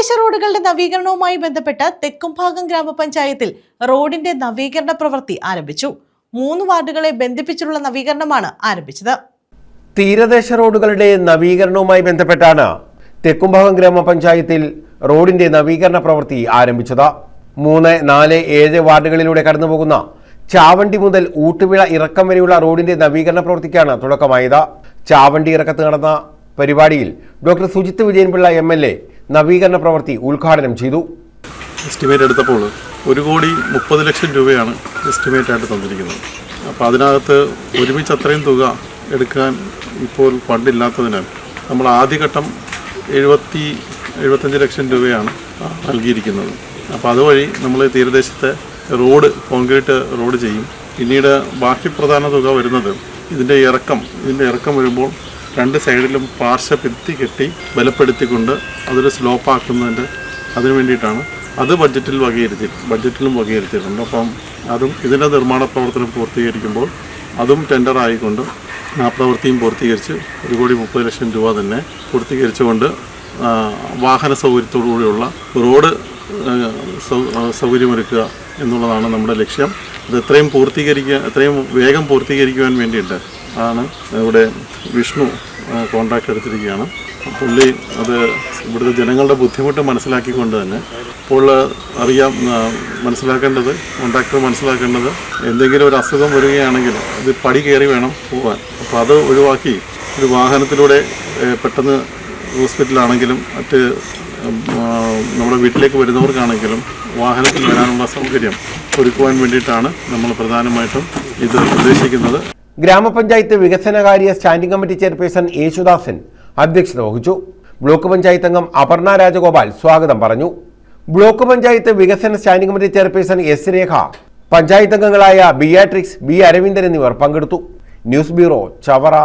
തീരദേശ റോഡുകളുടെ നവീകരണവുമായി ബന്ധപ്പെട്ട് തെക്കുംഭാഗം ഗ്രാമപഞ്ചായത്തിൽ റോഡിന്റെ നവീകരണ പ്രവൃത്തി ആരംഭിച്ചു. 3 വാർഡുകളെ ബന്ധിപ്പിച്ചുള്ള നവീകരണമാണ് ആരംഭിച്ചത്. തീരദേശ റോഡുകളുടെ നവീകരണവുമായി ബന്ധപ്പെട്ടാണ് തെക്കുംഭാഗം ഗ്രാമപഞ്ചായത്തിൽ റോഡിന്റെ നവീകരണ പ്രവൃത്തി ആരംഭിച്ചത്. 3, 4, 7 വാർഡുകളിലൂടെ കടന്നുപോകുന്ന ചാവണ്ടി മുതൽ ഊട്ടുവിള ഇറക്കം വരെയുള്ള റോഡിന്റെ നവീകരണ പ്രവൃത്തിക്കാണ് തുടക്കമായത്. ചാവണ്ടി ഇറക്കത്ത് നടന്ന പരിപാടിയിൽ ഡോക്ടർ സുജിത്ത് വിജയൻപിള്ള MLA നവീകരണ പ്രവൃത്തി ഉദ്ഘാടനം ചെയ്തു. എസ്റ്റിമേറ്റ് എടുത്തപ്പോൾ 1,30,00,000 രൂപയാണ് എസ്റ്റിമേറ്റ് ആയിട്ട് തന്നിരിക്കുന്നത്. അപ്പോൾ അതിനകത്ത് ഒരുമിച്ച് അത്രയും തുക എടുക്കാൻ ഇപ്പോൾ ഫണ്ടില്ലാത്തതിനാൽ നമ്മൾ ആദ്യഘട്ടം 75 ലക്ഷം രൂപയാണ് നൽകിയിരിക്കുന്നത്. അപ്പോൾ അതുവഴി നമ്മൾ തീരദേശത്തെ കോൺക്രീറ്റ് റോഡ് ചെയ്യും. പിന്നീട് ബാക്കി പ്രധാന തുക വരുന്നത് ഇതിൻ്റെ ഇറക്കം വരുമ്പോൾ 2 സൈഡിലും പാർശ്വഭിത്തി കെട്ടി ബലപ്പെടുത്തിക്കൊണ്ട് അതൊരു സ്ലോപ്പാക്കുന്നതിൻ്റെ അതിനു വേണ്ടിയിട്ടാണ്. അത് ബഡ്ജറ്റിലും വകയിരുത്തിയിട്ടുണ്ട്. അപ്പം അതും ഇതിൻ്റെ നിർമ്മാണ പ്രവർത്തനം പൂർത്തീകരിക്കുമ്പോൾ അതും ടെൻഡർ ആയിക്കൊണ്ട് ആ പ്രവൃത്തിയും പൂർത്തീകരിച്ച് 1,30,00,000 രൂപ തന്നെ പൂർത്തീകരിച്ചുകൊണ്ട് വാഹന സൗകര്യത്തോടുകൂടിയുള്ള റോഡ് സൗകര്യമൊരുക്കുക എന്നുള്ളതാണ് നമ്മുടെ ലക്ഷ്യം. അത് എത്രയും വേഗം പൂർത്തീകരിക്കുവാൻ വേണ്ടിയിട്ട് ആണ് ഇവിടെ വിഷ്ണു കോൺട്രാക്ട് എടുത്തിരിക്കുകയാണ്. പുള്ളി അത് ഇവിടുത്തെ ജനങ്ങളുടെ ബുദ്ധിമുട്ട് മനസ്സിലാക്കിക്കൊണ്ട് തന്നെ ഇപ്പോൾ കോൺട്രാക്ടർ മനസ്സിലാക്കേണ്ടത് എന്തെങ്കിലും ഒരു അസുഖം വരികയാണെങ്കിൽ ഇത് പടി കയറി വേണം പോകാൻ. അപ്പോൾ അത് ഒഴിവാക്കി ഒരു വാഹനത്തിലൂടെ പെട്ടെന്ന് ഹോസ്പിറ്റലാണെങ്കിലും മറ്റ് നമ്മുടെ വീട്ടിലേക്ക് വരുന്നവർക്കാണെങ്കിലും വാഹനത്തിൽ വരാനുള്ള സൗകര്യം ഒരുക്കുവാൻ വേണ്ടിയിട്ടാണ് നമ്മൾ പ്രധാനമായിട്ടും ഇത് ഉദ്ദേശിക്കുന്നത്. ഗ്രാമപഞ്ചായത്ത് വികസനകാര്യ സ്റ്റാൻഡിംഗ് കമ്മിറ്റി ചെയർപേഴ്സൺ യേശുദാസൻ അധ്യക്ഷത വഹിച്ചു. ബ്ലോക്ക് പഞ്ചായത്ത് അംഗം അപർണ രാജഗോപാൽ സ്വാഗതം പറഞ്ഞു. ബ്ലോക്ക് പഞ്ചായത്ത് വികസന സ്റ്റാൻഡിംഗ് കമ്മിറ്റി ചെയർപേഴ്സൺ S. രേഖ, പഞ്ചായത്ത് അംഗങ്ങളായ ബിയാട്രിക്സ്, B. അരവിന്ദൻ എന്നിവർ പങ്കെടുത്തു. News bureau, Chavara.